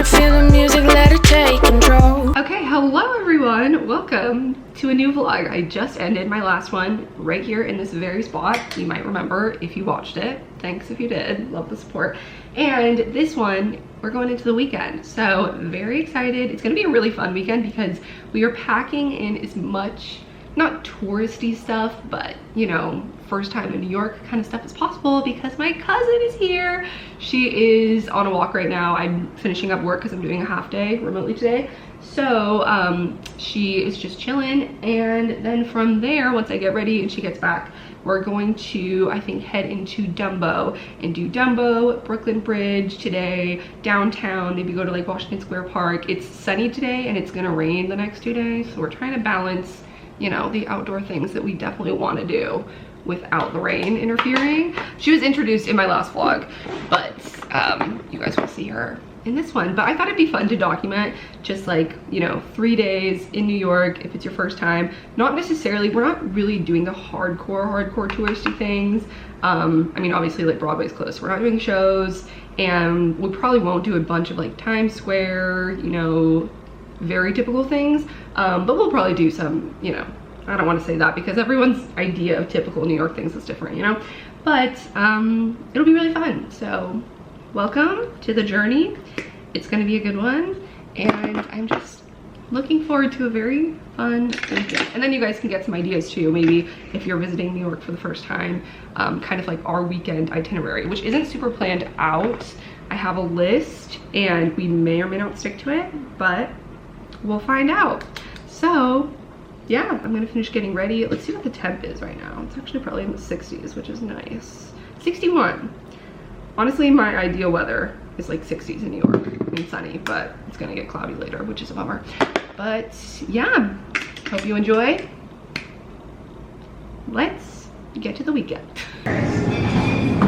feel the music, let it take control. Okay, hello everyone. Welcome to a new vlog. I just ended my last one right here in this very spot. You might remember if you watched it. Thanks if you did. Love the support. And this one, we're going into the weekend. So very excited. It's gonna be a really fun weekend because we are packing in as much, not touristy stuff, but you know, first time in New York kind of stuff as possible because my cousin is here. She is on a walk right now. I'm finishing up work because I'm doing a half day remotely today. So she is just chilling, and then from there, once I get ready and she gets back, we're going to, I think, head into Dumbo and do Dumbo, Brooklyn Bridge today, downtown, maybe go to like Washington Square Park. It's sunny today and it's gonna rain the next 2 days, so we're trying to balance, you know, the outdoor things that we definitely want to do without the rain interfering. She was introduced in my last vlog, but you guys will see her in this one. But I thought it'd be fun to document just like, you know, 3 days in New York if it's your first time. Not necessarily, we're not really doing the hardcore touristy things. I mean, obviously like Broadway's closed, we're not doing shows, and we probably won't do a bunch of like Times Square, you know, very typical things, but we'll probably do some, you know, I don't want to say that because everyone's idea of typical New York things is different, you know, but it'll be really fun. So welcome to the journey. It's going to be a good one, and I'm just looking forward to a very fun weekend. And then you guys can get some ideas too, maybe if you're visiting New York for the first time, kind of like our weekend itinerary, which isn't super planned out. I have a list and we may or may not stick to it, but we'll find out. So yeah, I'm gonna finish getting ready. Let's see what the temp is right now. It's actually probably in the 60s, which is nice. 61. Honestly, my ideal weather is like 60s in New York and sunny, but it's gonna get cloudy later, which is a bummer. But yeah, hope you enjoy. Let's get to the weekend.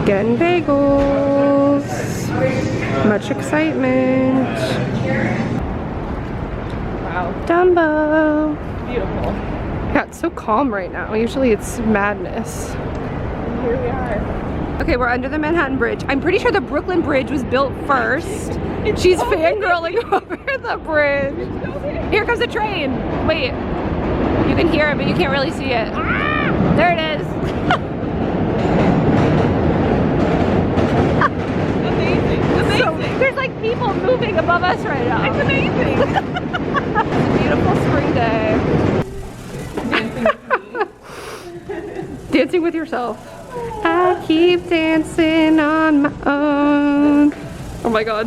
Getting bagels. Much excitement. Wow. Dumbo. Beautiful. Yeah, it's so calm right now. Usually it's madness. And here we are. Okay, we're under the Manhattan Bridge. I'm pretty sure the Brooklyn Bridge was built first. She's fangirling over the bridge. Here comes the train. Wait, you can hear it, but you can't really see it. Ah, there it is. Amazing. Amazing. So, there's like people moving above us right now. It's amazing. It's a beautiful spring day. Dancing with yourself. I keep dancing on my own. Oh my god.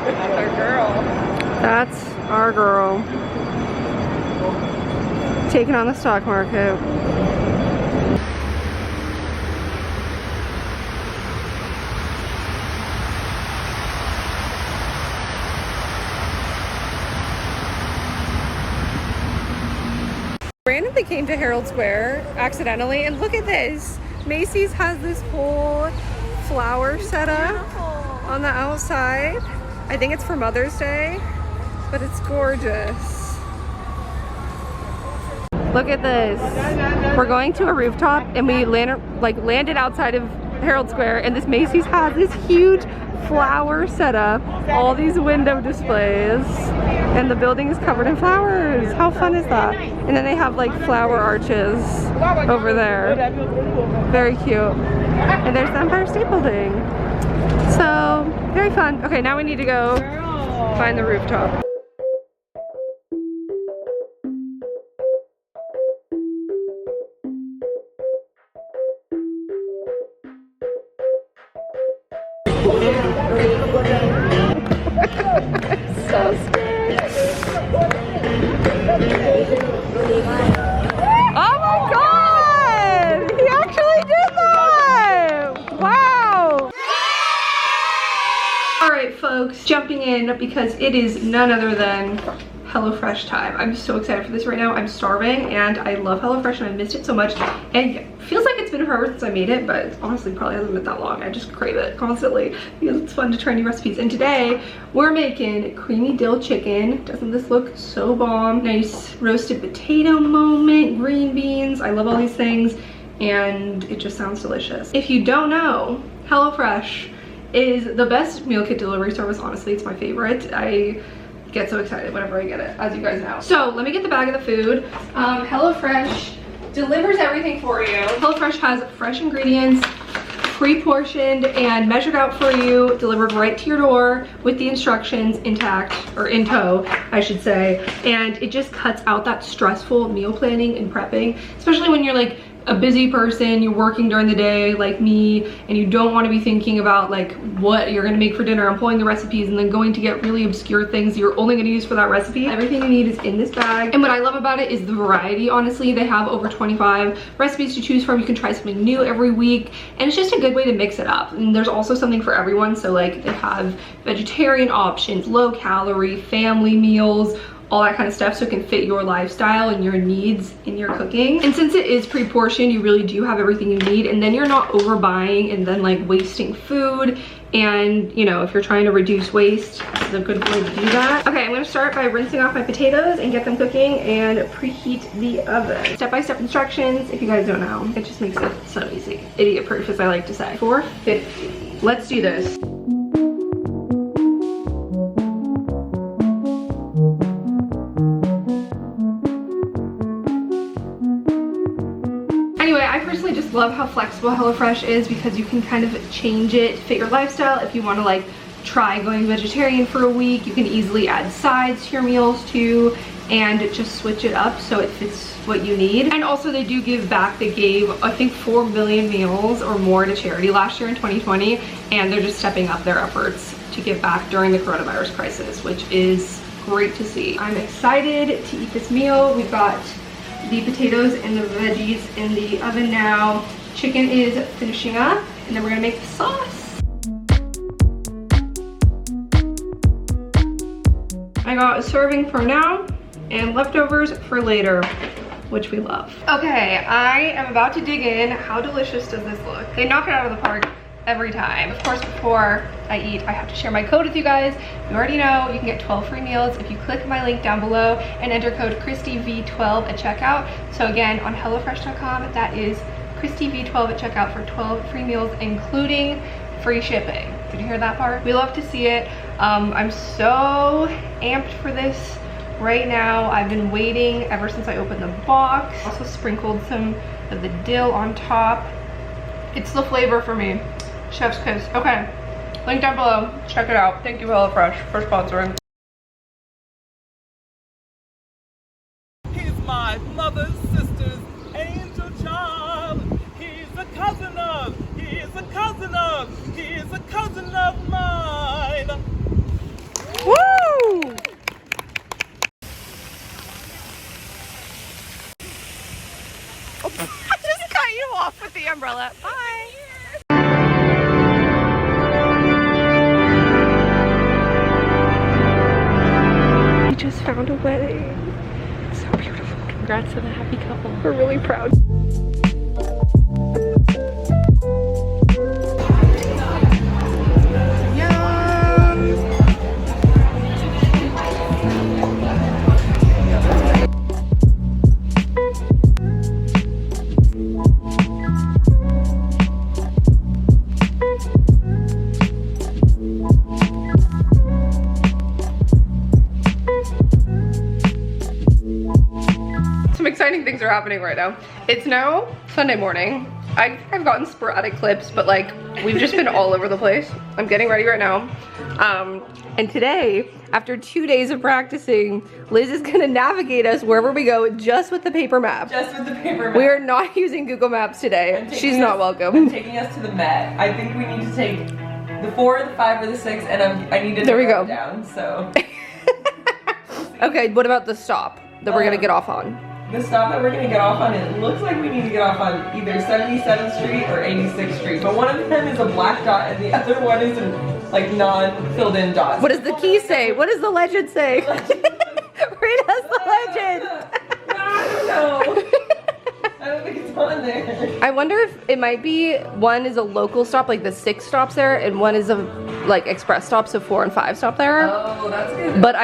That's our girl. That's our girl. Taking on the stock market. Randomly came to Herald Square accidentally, and look at this. Macy's has this whole flower setup on the outside. I think it's for Mother's Day, but it's gorgeous. Look at this. We're going to a rooftop, and we landed outside of Herald Square, and this Macy's has this huge flower setup, all these window displays, and the building is covered in flowers. How fun is that? And then they have like flower arches over there. Very cute. And there's the Empire State Building. So, very fun. Okay, now we need to go find the rooftop. So scared. Oh my god! He actually did that! Wow! Alright folks, jumping in because it is none other than HelloFresh time. I'm so excited for this right now. I'm starving and I love HelloFresh and I missed it so much. And it feels like it's been forever since I made it, but it honestly probably hasn't been that long. I just crave it constantly because it's fun to try new recipes. And today we're making creamy dill chicken. Doesn't this look so bomb? Nice roasted potato moment, green beans. I love all these things and it just sounds delicious. If you don't know, HelloFresh is the best meal kit delivery service. Honestly, it's my favorite. I get so excited whenever I get it, as you guys know. So let me get the bag of the food. HelloFresh delivers everything for you. HelloFresh has fresh ingredients, pre-portioned and measured out for you, delivered right to your door with the instructions intact, or in tow, I should say. And it just cuts out that stressful meal planning and prepping, especially when you're like a busy person, you're working during the day like me, and you don't want to be thinking about like what you're gonna make for dinner and pulling the recipes and then going to get really obscure things you're only gonna use for that recipe. Everything you need is in this bag. And what I love about it is the variety. Honestly, they have over 25 recipes to choose from. You can try something new every week, and it's just a good way to mix it up. And there's also something for everyone. So like they have vegetarian options, low calorie, family meals, all that kind of stuff, so it can fit your lifestyle and your needs in your cooking. And since it is pre-portioned, you really do have everything you need, and then you're not overbuying and then like wasting food. And you know, if you're trying to reduce waste, this is a good way to do that. Okay, I'm gonna start by rinsing off my potatoes and get them cooking and preheat the oven. Step-by-step instructions, if you guys don't know. It just makes it so easy. Idiot proof, as I like to say. 450. Let's do this. Anyway, I personally just love how flexible HelloFresh is because you can kind of change it to fit your lifestyle. If you want to like try going vegetarian for a week, you can easily add sides to your meals too and just switch it up so it fits what you need. And also they do give back. They gave, I think, 4 million meals or more to charity last year in 2020, and they're just stepping up their efforts to give back during the coronavirus crisis, which is great to see. I'm excited to eat this meal. We've got the potatoes and the veggies in the oven now. Chicken is finishing up, and then we're gonna make the sauce. I got a serving for now and leftovers for later, which we love. Okay, I am about to dig in. How delicious does this look? They knock it out of the park every time. Of course, before I eat, I have to share my code with you guys. You already know you can get 12 free meals if you click my link down below and enter code KristeeV12 at checkout. So again, on HelloFresh.com, that is KristeeV12 at checkout for 12 free meals, including free shipping. Did you hear that part? We love to see it. I'm so amped for this right now. I've been waiting ever since I opened the box. Also sprinkled some of the dill on top. It's the flavor for me. Chef's kiss. Okay, link down below. Check it out. Thank you, HelloFresh, for sponsoring. He's my mother's sister's angel child. He's a cousin of, he's a cousin of, he's a cousin of mine. Woo! I just cut you off with the umbrella. Bye. We just found a wedding. It's so beautiful. Congrats to the happy couple. We're really proud. Exciting things are happening right now. It's now Sunday morning. I've gotten sporadic clips, but like we've just been all over the place. I'm getting ready right now. And today, after 2 days of practicing, Liz is gonna navigate us wherever we go just with the paper map. Just with the paper map. We are not using Google Maps today. She's not welcome. Taking us to the Met. I think we need to take the 4, the 5, or the 6, and I need to narrow it down, so. Okay, what about the stop that we're gonna get off on? The stop that we're gonna get off on, it looks like we need to get off on either 77th Street or 86th Street, but one of them is a black dot and the other one is a like non-filled in dot. What does the key say? What does the legend say? We're I don't know. I don't think it's on there. I wonder if it might be one is a local stop, like the 6 stops there, and one is a like express stop, so 4 and 5 stop there. Oh, that's good. But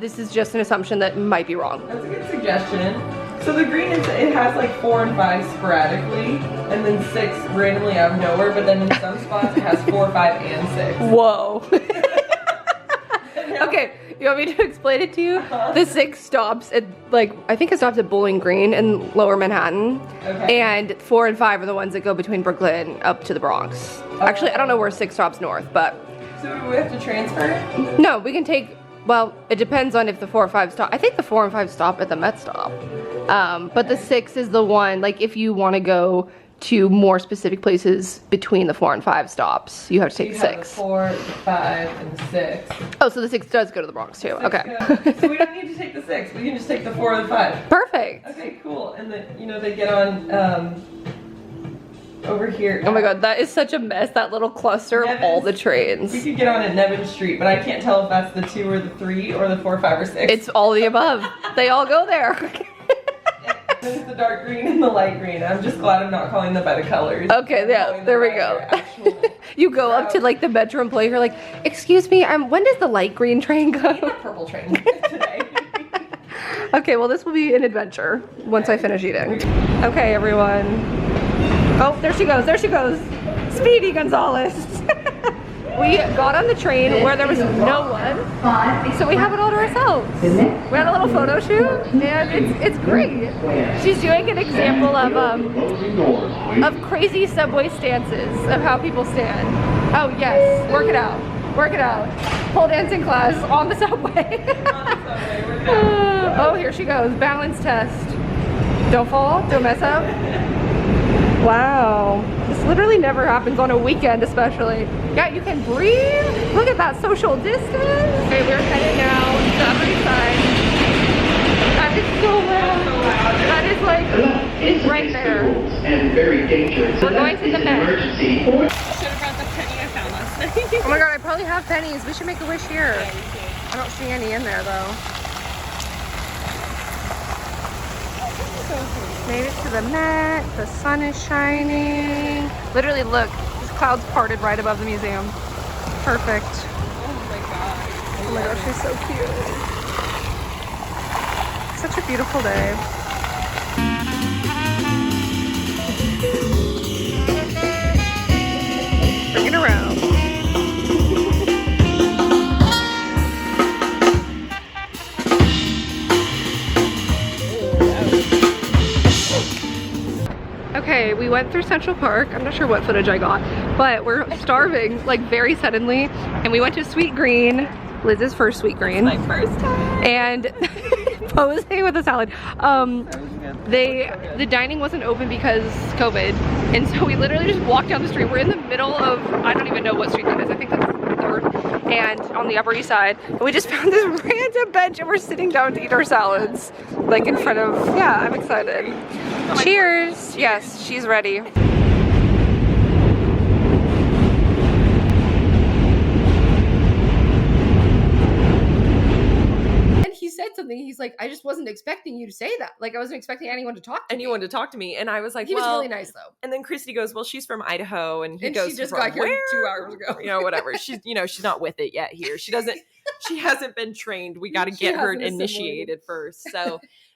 this is just an assumption that might be wrong. That's a good suggestion. So the green is, it has like 4 and 5 sporadically, and then 6 randomly out of nowhere, but then in some spots it has 4, 5, and 6. Whoa. Okay, you want me to explain it to you? The 6 stops at, like, I think it stops at Bowling Green in Lower Manhattan. Okay. And 4 and 5 are the ones that go between Brooklyn up to the Bronx. Actually, I don't know where 6 stops north, but. So do we have to transfer? No, we can take, well, it depends on if the 4 or 5 stop. I think the 4 and 5 stop at the Met stop. But the 6 is the one, like, if you want to go to more specific places between the 4 and 5 stops, you have to take the 6. The 4, the 5, and the 6. Oh, so the 6 does go to the Bronx too. Okay. So we don't need to take the 6. We can just take the 4 or the 5. Perfect. Okay, cool. And then, you know, they get on over here. Oh my god, that is such a mess, that little cluster of all the trains. We could get on at Nevin Street, but I can't tell if that's the 2 or the 3 or the 4, 5, or 6. It's all the above. They all go there. It's the dark green and the light green. I'm just glad I'm not calling them by the colors. Okay, yeah, there we go. You go up to like the Metro employee, you're like, excuse me, when does the light green train go? The purple train today. Okay, well this will be an adventure once I finish eating. Okay, everyone. Oh, there she goes, Speedy Gonzalez. We got on the train where there was no one, so we have it all to ourselves. We had a little photo shoot, and it's great. She's doing an example of crazy subway stances, of how people stand. Oh yes, work it out, pole dancing class on the subway. Oh, here she goes, balance test. Don't fall, don't mess up. Wow, this literally never happens on a weekend especially. Yeah, you can breathe. Look at that social distance. Okay, we're headed now to the Upper East Side. That is so loud. That is like right there. And very dangerous. We're going to the Met. Should have brought the penny I found last night. Oh my god, I probably have pennies. We should make a wish here. I don't see any in there though. Made it to the Met, the sun is shining. Literally look, these clouds parted right above the museum. Perfect. Oh my god. Oh my gosh, she's so cute. Such a beautiful day. Bring it around. Okay, we went through Central Park. I'm not sure what footage I got, but we're starving, like very suddenly. And we went to Sweet Green, Liz's first Sweet Green. My first time. And posing with a salad. The dining wasn't open because COVID. And so we literally just walked down the street. We're in the middle of, I don't even know what street that is. I think that's 3rd. And on the Upper East Side. And we just found this random bench and we're sitting down to eat our salads. Like in front of, yeah, I'm excited. Cheers! Yes, she's ready. And he said something, he's like, I just wasn't expecting you to say that. Like, I wasn't expecting anyone to talk to me. Anyone to talk to me, and I was like, He was really nice though. And then Kristee goes, well, she's from Idaho, and he goes, she just from got here where? 2 hours ago. You know, whatever. She's, you know, she's not with it yet here. She hasn't been trained. We got to get her initiated first.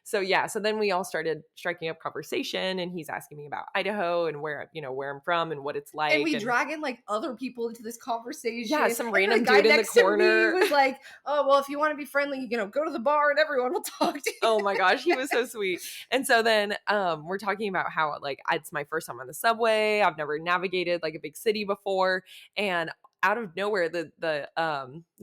So yeah, so then we all started striking up conversation, and he's asking me about Idaho and where I'm from and what it's like. And we drag in like other people into this conversation. Yeah, some and random the guy dude in the next to corner me was like, oh, well, if you want to be friendly, you know, go to the bar and everyone will talk to you. Oh my gosh, he was so sweet. And so then we're talking about how like it's my first time on the subway. I've never navigated like a big city before, and out of nowhere, this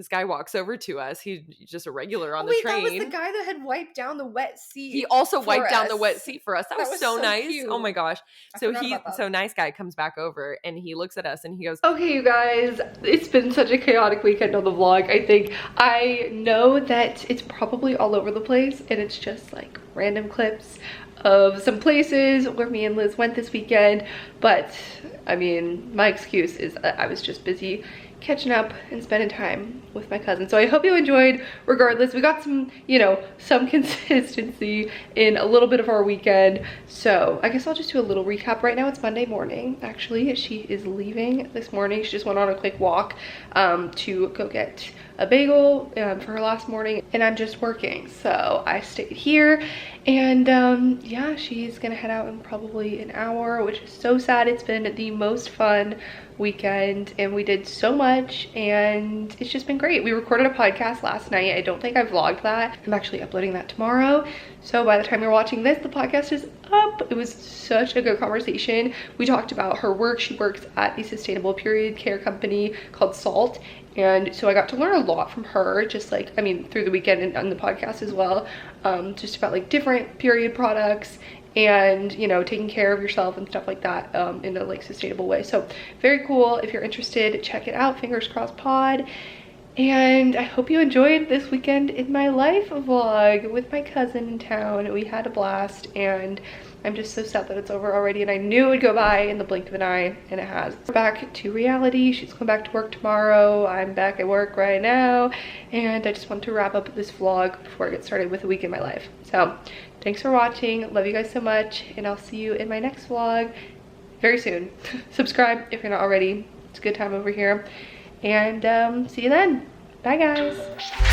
guy walks over to us. He's just a regular on the train. That was the guy that had wiped down the wet seat. He also wiped down the wet seat for us. That was so nice. Cute. Oh my gosh. So nice guy comes back over and he looks at us and he goes, okay, you guys, it's been such a chaotic weekend on the vlog. I know that it's probably all over the place and it's just like random clips of some places where me and Liz went this weekend, but I mean, my excuse is that I was just busy catching up and spending time with my cousin. So I hope you enjoyed. Regardless, we got some, you know, some consistency in a little bit of our weekend. So I guess I'll just do a little recap. Right now it's Monday morning. Actually, she is leaving this morning. She just went on a quick walk to go get a bagel for her last morning, and I'm just working. So I stayed here, and yeah, she's gonna head out in probably an hour, which is so sad. It's been the most fun weekend and we did so much, and it's just been great. We recorded a podcast last night. I don't think I vlogged that. I'm actually uploading that tomorrow, so by the time you're watching this, the podcast is up. It was such a good conversation. We talked about her work. She works at a sustainable period care company called Salt, and so I got to learn a lot from her, just like, I mean, through the weekend and on the podcast as well, just about like different period products and, you know, taking care of yourself and stuff like that in a like sustainable way. So very cool. If you're interested, check it out. Fingers crossed pod. And I hope you enjoyed this weekend in my life vlog with my cousin in town. We had a blast, and I'm just so sad that it's over already, and I knew it would go by in the blink of an eye, and it has. We're back to reality. She's going back to work tomorrow. I'm back at work right now, and I just want to wrap up this vlog before I get started with a week in my life. So thanks for watching. Love you guys so much, and I'll see you in my next vlog very soon. Subscribe if you're not already. It's a good time over here, and see you then. Bye guys.